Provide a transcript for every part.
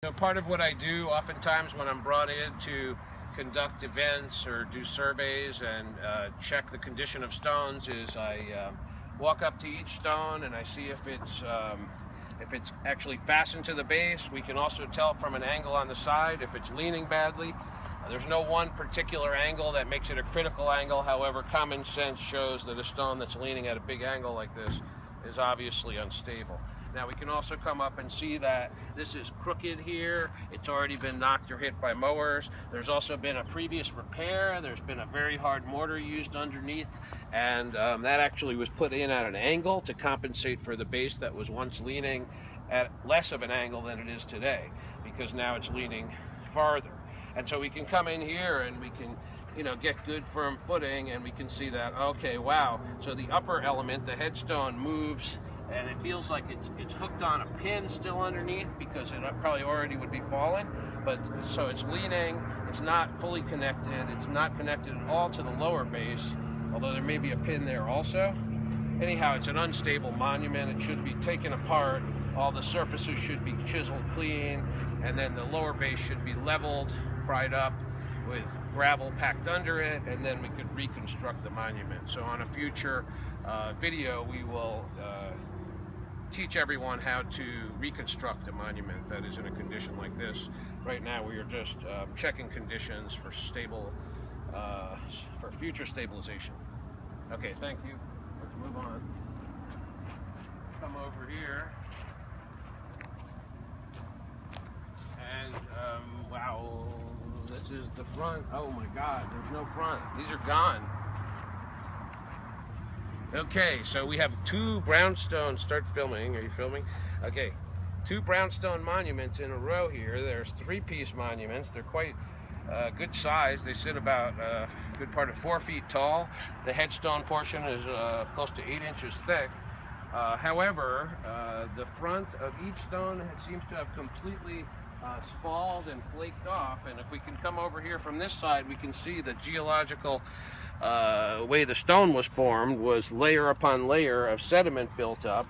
So part of what I do oftentimes when I'm brought in to conduct events or do surveys and check the condition of stones is I walk up to each stone and I see if it's actually fastened to the base. We can also tell from an angle on the side if it's leaning badly. There's no one particular angle that makes it a critical angle. However, common sense shows that a stone that's leaning at a big angle like this is obviously unstable. Now we can also come up and see that this is crooked here. It's already been knocked or hit by mowers. There's also been a previous repair. There's been a very hard mortar used underneath, and that actually was put in at an angle to compensate for the base that was once leaning at less of an angle than it is today, because now it's leaning farther. And so we can come in here and we can, get good firm footing, and we can see that, okay, wow, so the upper element, the headstone, moves, and it feels like it's hooked on a pin still underneath, because it probably already would be falling. But so it's leaning, it's not fully connected, it's not connected at all to the lower base, although there may be a pin there also. Anyhow, it's an unstable monument. It should be taken apart. All the surfaces should be chiseled clean, and then the lower base should be leveled, pried up with gravel packed under it, and then we could reconstruct the monument. So on a future video, we will teach everyone how to reconstruct a monument that is in a condition like this. Right now we are just checking conditions for for future stabilization. Okay, thank you. Let's move on. Come over here. And wow, this is the front. Oh my God, there's no front. These are gone. Okay, so we have two brownstone, start filming, are you filming? Okay, two brownstone monuments in a row here. There's three-piece monuments. They're quite good size. They sit about a good part of 4 feet tall. The headstone portion is close to 8 inches thick. However, the front of each stone seems to have completely spalled and flaked off, and if we can come over here from this side, we can see the geological way the stone was formed was layer upon layer of sediment built up.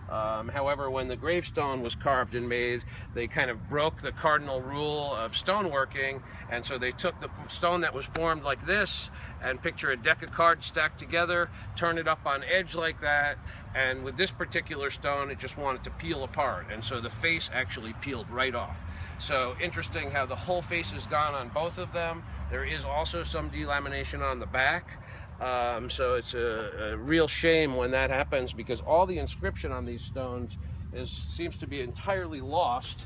However, when the gravestone was carved and made, they kind of broke the cardinal rule of stoneworking, and so they took the stone that was formed like this, and picture a deck of cards stacked together, turn it up on edge like that, and with this particular stone, it just wanted to peel apart, and so the face actually peeled right off. So interesting how the whole face is gone on both of them. There is also some delamination on the back. So it's a real shame when that happens, because all the inscription on these stones seems to be entirely lost.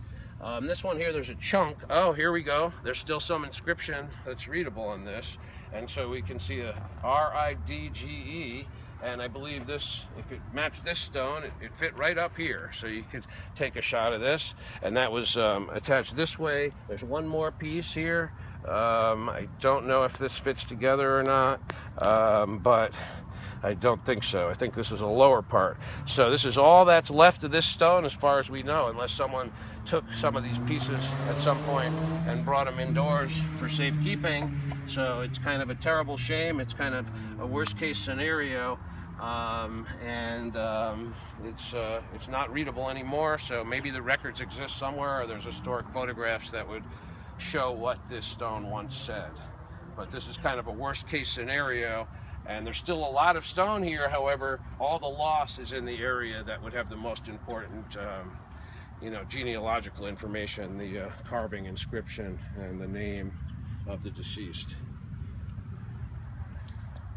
This one here, there's a chunk. Oh, here we go. There's still some inscription that's readable on this. And so we can see a R-I-D-G-E. And I believe this, if it matched this stone, it fit right up here. So you could take a shot of this. And that was attached this way. There's one more piece here. I don't know if this fits together or not, but I don't think so. I think this is a lower part. So this is all that's left of this stone as far as we know, unless someone took some of these pieces at some point and brought them indoors for safekeeping. So it's kind of a terrible shame. It's kind of a worst case scenario, it's not readable anymore. So maybe the records exist somewhere, or there's historic photographs that would show what this stone once said. But this is kind of a worst case scenario, and there's still a lot of stone here. However, all the loss is in the area that would have the most important genealogical information, the carving, inscription, and the name of the deceased.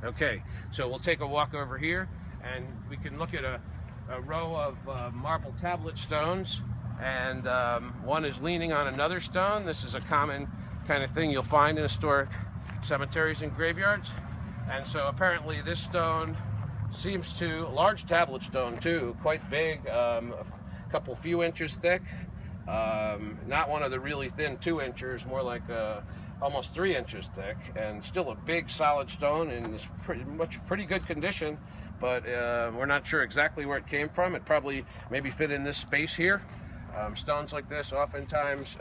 Okay, so we'll take a walk over here, and we can look at a row of marble tablet stones, and one is leaning on another stone. This is a common kind of thing you'll find in historic cemeteries and graveyards. And so apparently this stone seems to, large tablet stone too, quite big, a few inches thick, not one of the really thin 2 inches, more like almost 3 inches thick, and still a big solid stone in this pretty good condition, but we're not sure exactly where it came from. It probably maybe fit in this space here. Stones like this oftentimes,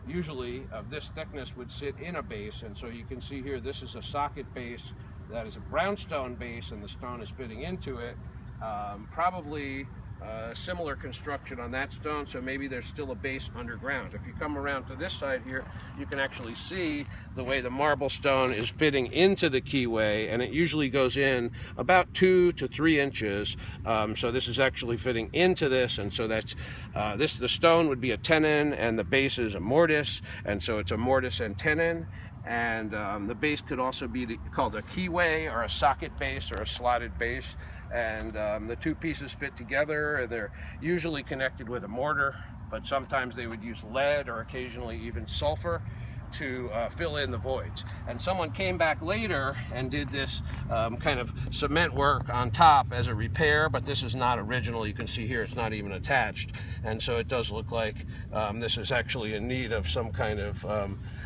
usually of this thickness, would sit in a base, and so you can see here this is a socket base that is a brownstone base, and the stone is fitting into it. Probably similar construction on that stone, so maybe there's still a base underground. If you come around to this side here, you can actually see the way the marble stone is fitting into the keyway, and it usually goes in about 2 to 3 inches. So this is actually fitting into this, and so that's the stone would be a tenon, and the base is a mortise, and so it's a mortise and tenon. And the base could also be called a keyway or a socket base or a slotted base. And the two pieces fit together, and they're usually connected with a mortar, but sometimes they would use lead or occasionally even sulfur to fill in the voids. And someone came back later and did this kind of cement work on top as a repair, but this is not original. You can see here it's not even attached, and so it does look like this is actually in need of some kind of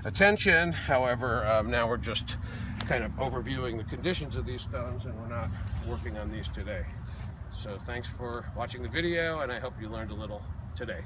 attention. However, now we're just kind of overviewing the conditions of these stones, and we're not working on these today. So thanks for watching the video, and I hope you learned a little today.